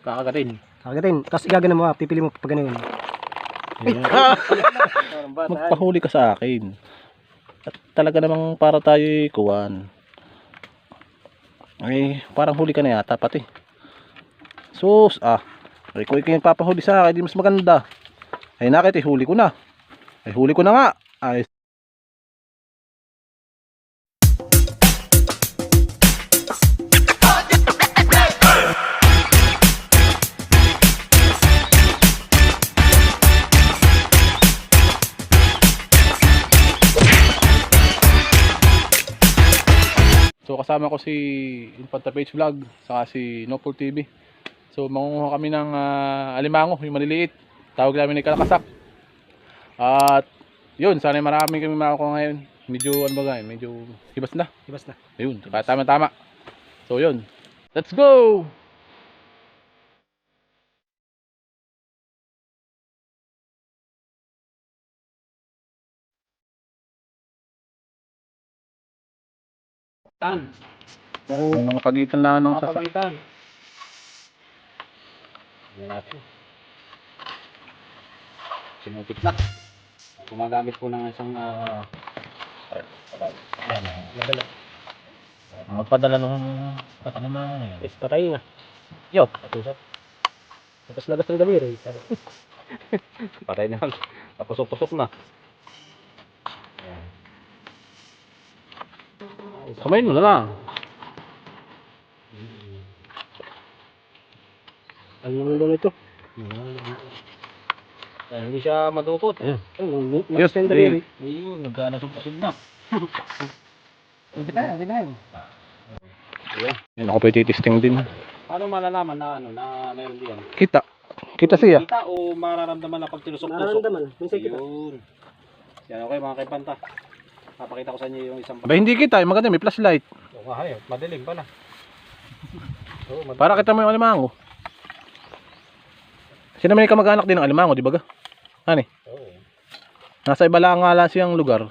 Kakagatin. Kakagatin. Tapos igagana mo, pipili mo pag ganun. Magpahuli ka sa akin. At talaga namang para tayo kuwan. Ay, parang huli ka na yata pati. Sus, ay kung ikaw yung papahuli sa akin, di mas maganda. Ay nakit, huli ko na. Ay huli ko na nga. Ay, so kasama ko si Infanta Page Vlog saka si Nopol TV. So mangunguha kami ng alimango, yung maliliit. Tawag namin ay kalakasak. At yun, sana marami kami makukuha ngayon. Medyo ano ba ganyan, medyo hibas na. Ibas na. Ayun, tama-tama. So yun, let's go! Tan. Yung mga pagitan lang ng sasak. Papagitan. Yan natin. Sinupit na. Gumagamit po ng isang Nadala. Magpadala nung katanaman yan. Patay nga. Yo, Patusap. Tapos lagas ng gabi rin. patay na. Napusok-pusok na. Kamayin mo na lang. Ano naman daw ito? hindi siya madukot. Ayun. Lagas ng gabi rin. Ayun, nagkanasubsub na. Hindi tayo. Yan ako pwede testing din. Paano malalaman na na mayroon diyan? Kita siya. Kita o mararamdaman na pag tinusok-tusok? Nararamdaman. Minsan kita. Yun. Yan, okay mga kaipanta. Papakita ko sa inyo yung isang Aba hindi kita, yung maganda may flashlight. Oo nga, ayun. Madilim pala. Oo, madilim. Para kita mo yung alimango. Sino may kamag-anak din ng alimango, di ba ga? Ano eh? Oo. Nasa iba lang nga lang siyang lugar.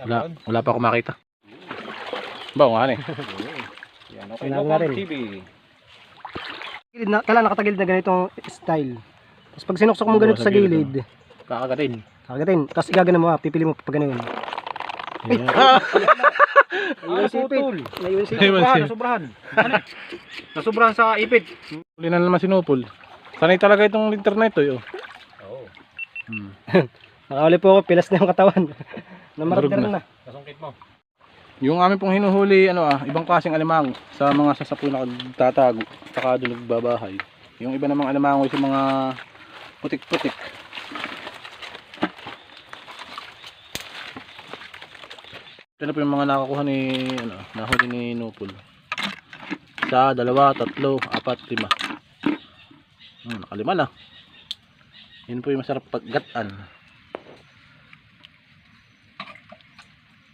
Wala pa ako makita. Ba, nga eh. Yan, okay. Wala nga rin. TV. Kailangan nakatagilid na ganitong style. Tapos pag sinuksok mo ganito sa gilid, Kakagatin. kakagatin. Tapos igagana mo, pipili mo pag ganun. Ayun sipit. Ayun sipit. Nasubrahan. Nasubrahan sa ipit. Huli na naman si Nopol. Sanay talaga itong internet to. Oo. Nakahuli po ako, pilas na yung katawan. Namarder Durog na. Kasungkit mo. Yung amin pong hinuhuli, ibang klaseng alimango sa mga sasapo na tatago, saka doon nagbabahay. Yung iba namang alimango sa mga putik-putik. Ito na po yung mga nakakuha ni, nahuli ni Nopol. Isa, dalawa, tatlo, apat, lima. Nakalima na. Yun po yung masarap paggatan.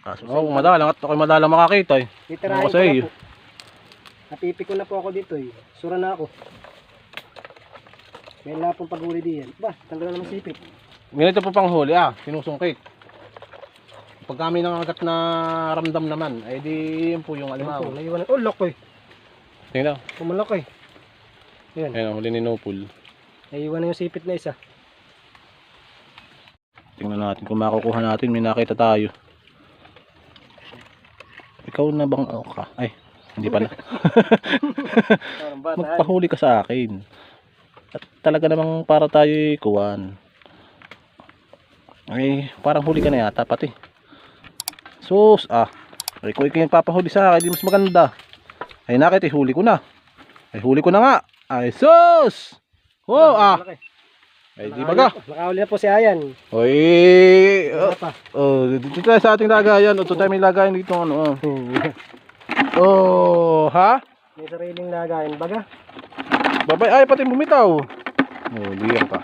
Oo, madalang at ako'y madalang makakita eh. Titirahin Ako ko sa na iyo. po. Napipiko na po ako dito eh. Sura na ako. Meron na pong paghuli diyan. Ba, tanggal na naman sipit. Ganito po pang huli, sinusungkit. Pag kami nangagat na ramdam naman, ay di yun po yung alimango. Naiwanan. Oh, loko eh. Tingnan. Pumalaki eh. Yan. Ayun, huli ni Nopol. Naiwanan yung sipit na isa. Tingnan natin kung makukuha natin, may nakita tayo. Ikaw na bang ka? Ay, hindi pala. Magpahuli ka sa akin. At talaga namang para tayo kuwan. Ay, parang huli ka na yata pati. Sus, ay kung ikaw yung papahuli sa akin, di mas maganda. Ay nakit, huli ko na. Ay huli ko na nga. Ay sus! Oh, ay di ba ga? Nakahuli na po si Ayan. Oy, dito tayo sa ating lagayan. Ito tayo may lagayan dito Oh, ha? May sariling lagayan. Baga? Babay, ay pati bumitaw. Oh, diyan pa.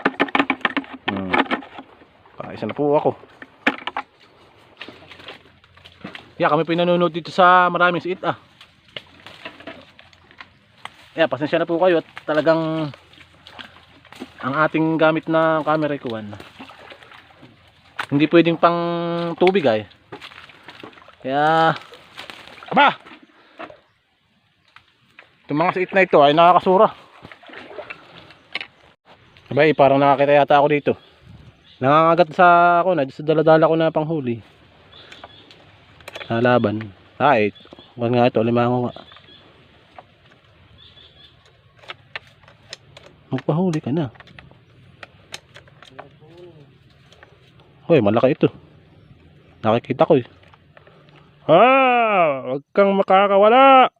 Isa na po ako. Kami pinanonood dito sa maraming siit pasensya na po kayo at talagang ang ating gamit na camera kuwan hindi pwedeng pang tubig kaya Itong mga siit na ito ay nakakasura. Abay, parang nakakita yata ako dito. Nangangagat sa ako na, sa daladala ko na panghuli. Sa laban. Ay, wag nga ito, limango nga. Magpahuli ka na. Hoy, malaki ito. Nakikita ko eh. Wag kang makakawala.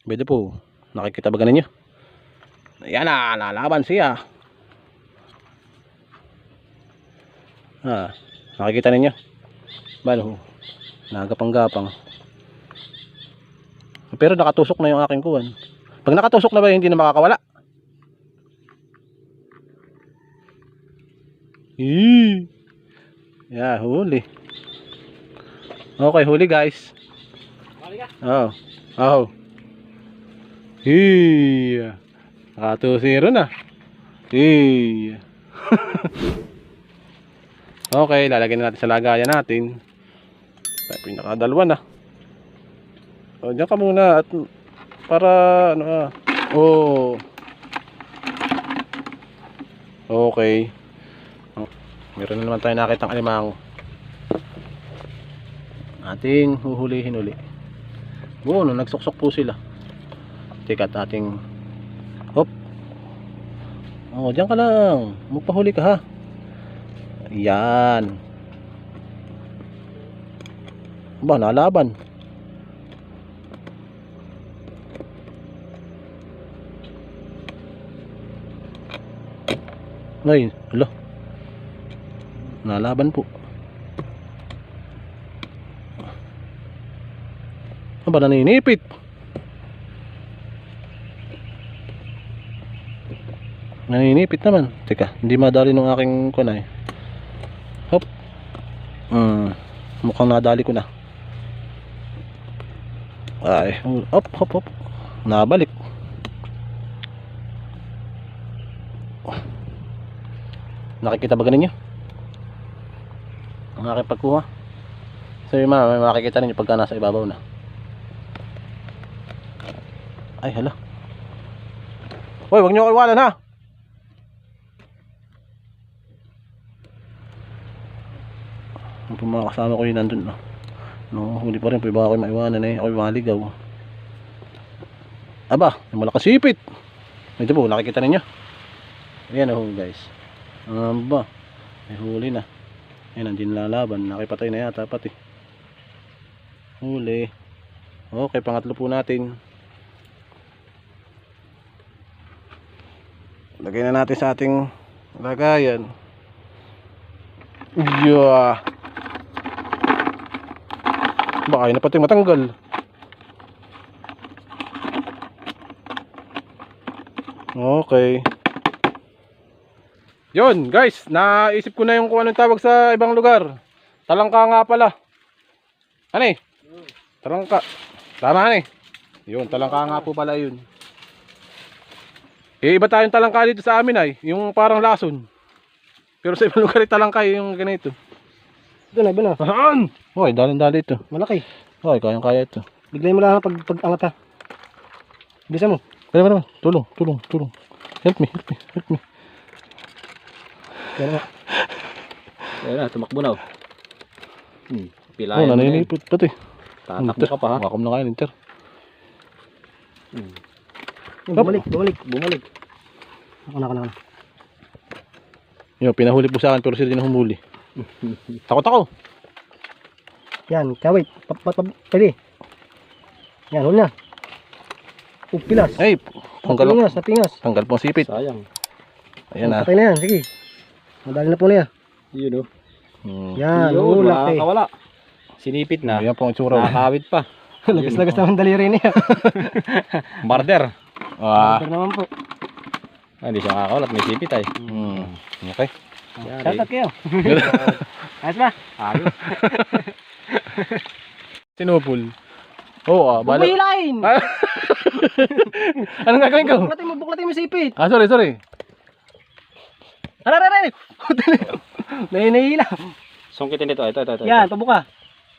Pwede po. Nakikita ba ganin nyo? Ayan na, lalaban siya. Nakikita ninyo? Balo, nagapang-gapang. Pero nakatusok na yung aking kuwan. Pag nakatusok na ba, hindi na makakawala? Yeah, huli. Okay, huli guys. Oh. Oh. Naka 2-0 na. Okay, lalagyan na natin sa lagayan natin. Pinakadalwa na. O, diyan ka muna at para ano okay. Meron na naman tayo nakitang alimango. Ating huhulihin uli. Bueno, nagsuksok po sila. Teka at ating hop. Diyan ka lang. Magpahuli ka ha. Ayan. Ba, nalaban. Ay, hala. Nalaban po. Ba, naninipit. Naninipit naman. Teka, hindi madali ng aking kunay. Hop. Mukhang nadali ko na. Ay, hop, hop, hop. Nabalik. Nakikita ba ganin nyo? Ang aking pagkuha. So yung may makikita ninyo pagka nasa ibabaw na. Ay, hala. Hoy, wag nyo ko iwanan ha. Ang mga kasama ko yun nandun no. No, huli pa rin, pwede ba ako maiwanan eh. Ako'y maligaw. Aba, may malakas sipit. Ito po, nakikita ninyo. Ayan oh guys. Aba, may huli na. Ayan, hindi nalalaban. Nakipatay na yata pati. Huli. Okay, pangatlo po natin. Lagay na natin sa ating lagayan. Yeah. Baka yun na pati matanggal. Okay. Yun guys, naisip ko na yung kung anong tawag sa ibang lugar. Talangka nga pala. Ano eh? Talangka. Tama eh. Yun, talangka nga po pala yun. Iba tayong talangka dito sa amin ay. Yung parang lason. Pero sa ibang lugar ay talangka yung ganito. Ito na, iba na. Ahan! Hoy, dali ito. Malaki. Hoy, kayang-kaya ito. Biglayin mo lang pag-angat ha. Bisa mo. Pwede ba naman? Tulong. Help me. Yan na. Ayan na, tumakbo na. Pilayan mo na yun. Naninipot pati. Tatakbo ka pa ha. Wakam na kayo, Inter. Bumalik. Ako na. Yung pinahuli po sa akin pero sila din ang humuli. Takot ako. Yan, kawit. Pwede. Yan, huli na. Pilas. Ay, tanggal. Napingas. Tanggal pong sipit. Sayang. Ayan na. Patay na yan, sige. Madali na po na yan. Yun o. Yan, Yun, laki. nakakawala. Sinipit na. Ayan pong itsura. Nakakawit pa. Lagas naman daliri niya. Marder. Ito naman po. Hindi siya nakakawalat. May sipit ay. Okay. Shoutout kayo. Ayos ba? Ayos. Sinupul. Oo, bala. Bumilain! Anong gagawin ko? Buklatin mo sipit. Sorry. Aray! Nahihila. Sungkitin dito. Ito. Yan, pabuka.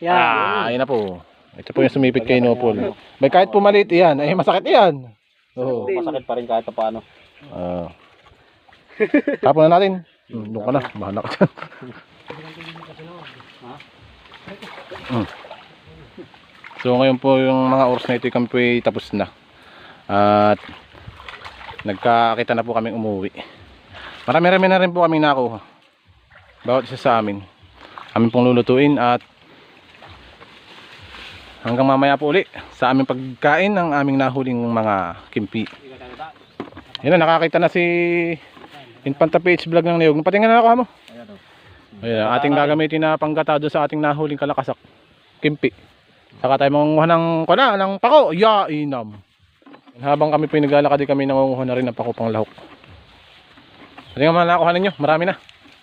Yan. Ayun na po. Ito po yung sumipit kay Nopol. May kahit pumalit yan, ay masakit yan. Oo. Masakit pa rin kahit pa paano. Tapon na natin. Doon ka na, bahala ka dyan. So ngayon po yung mga oras na ito kami po ay tapos na. At nagkakita na po kaming umuwi. Marami-rami na rin po kaming nakuha. Bawat isa sa amin. Amin pong lulutuin at hanggang mamaya po uli sa aming pagkain ng aming nahuling mga kimpi. Yan na, nakakita na si Infanta PH Vlog ng niyog. Patingin na ako mo. Ayan, ating gagamitin na panggata doon sa ating nahuling kalakasak. Kimpi. Saka tayo mangunguha ng pako. Ya, inam. Habang kami po naglalakad kami nangunguha na rin ng pako pang lahok. Patingin naman nakuha ninyo. Marami na.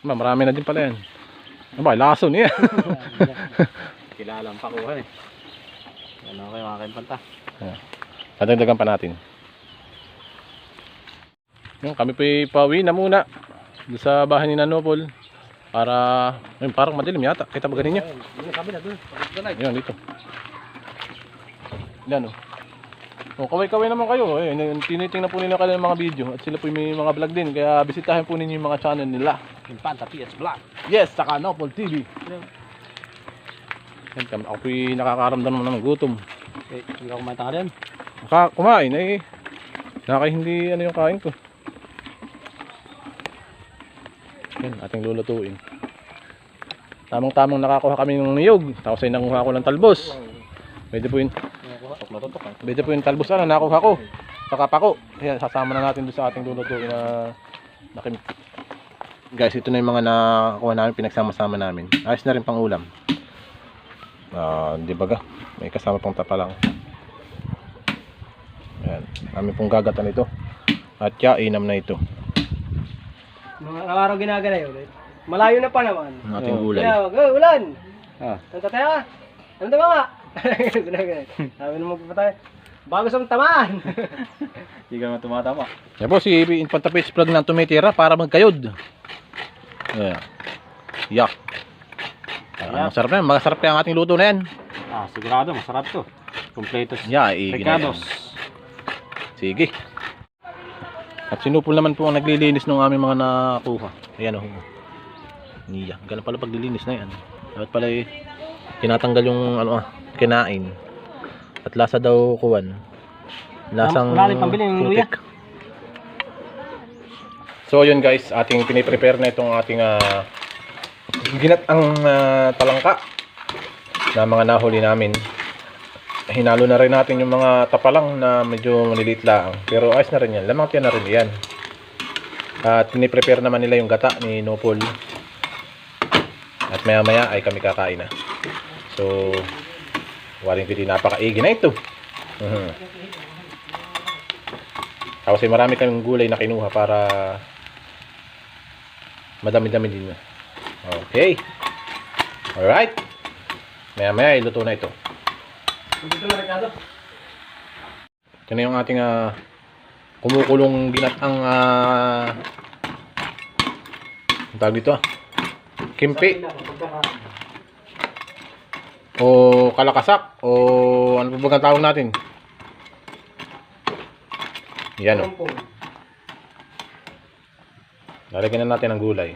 Marami na din pala yan. Aba, lason yan. Kilala ang pakuha eh. Ano kayo mga Infanta? Dadagdagan pa natin. Yung kami po pauwi na muna doon sa bahay ni Nanopol para ayun, parang madilim yata. Kita ba ganin nyo? Yan dito. Yan o. Kaway-kaway naman kayo. Tinitingnan po nila kayo ng mga video at sila po may mga vlog din. Kaya bisitahin po ninyo yung mga channel nila. Infanta PH Vlog. Yes, saka Nopol TV. Yan, ako po nakakaramdam naman ng gutom. Hindi ako kumain tanghalian. Kumain eh. Hindi ano yung kain ko. Yan, ating lulutuin. Tamang-tamang nakakuha kami ng niyog. Tapos ay nanguha ko ng talbos. Pwede po yun. Pwede po yung talbos na nakuha ko. Saka pako. Ayan, sasama na natin doon sa ating lulutuin na nakimik. Guys, ito na yung mga nakuha namin, pinagsama-sama namin. Ayos na rin pang ulam. Di ba ga? May kasama pang tapa lang. Ayan, namin pong gagatan ito. At inam na ito. Mga araw ginagana yun. Malayo na pa naman. Ang ating gulay. Ulan! Ah. Santa tayo ka? Ano ba nga? Sabi naman pa tayo. Bago sa tamaan. Hindi ka naman tumatama. Yan po si Infanta PH Vlog na tumitira para magkayod. Ayan. Yak. Ang sarap yan. Masarap kaya ang ating luto na yan. Sigurado masarap to. Kompletos. Ricados. Sige. At sinupol naman po ang naglilinis ng aming mga nakuha. Ayan o. Niya. Ganun pala paglilinis na yan. Dapat pala tinatanggal yung kinain. At lasa daw kuwan. Lasang Wala rin pambili ng luya. putik. So yun guys, ating piniprepare na itong ating ginatang talangka na mga nahuli namin. Hinalo na rin natin yung mga tapalang na medyo maliliit lang. Pero ayos na rin yan. Lamang tiyan na rin yan. At piniprepare naman nila yung gata ni Nopol. At maya maya ay kami kakain na. So, waring pili napakaigi na ito. Tapos ay marami kaming gulay na kinuha para madami-dami din. Okay. Alright. Maya maya iluto na ito. Ito na yung ating kumukulong ginatang ang tawag dito kimpi o kalakasak o ano pa ba ang tawag natin? Yan o. Lalagyan na natin ang gulay.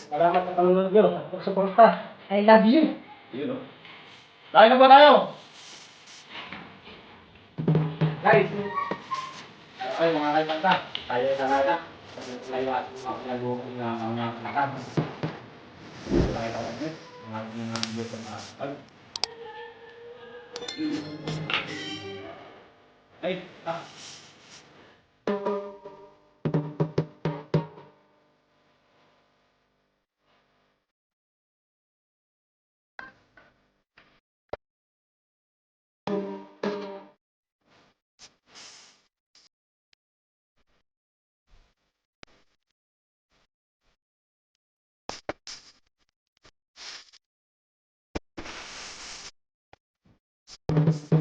Salamat sa panonood nyo. Suporta. I love you. Yun o. Kain na ba tayo? Guys, Ay mga kaimanta. tayo sa nata. Tayo at maglalugin ng mga nakam. Nakita ko nyo. Mga dito na asal. Ay, Bye.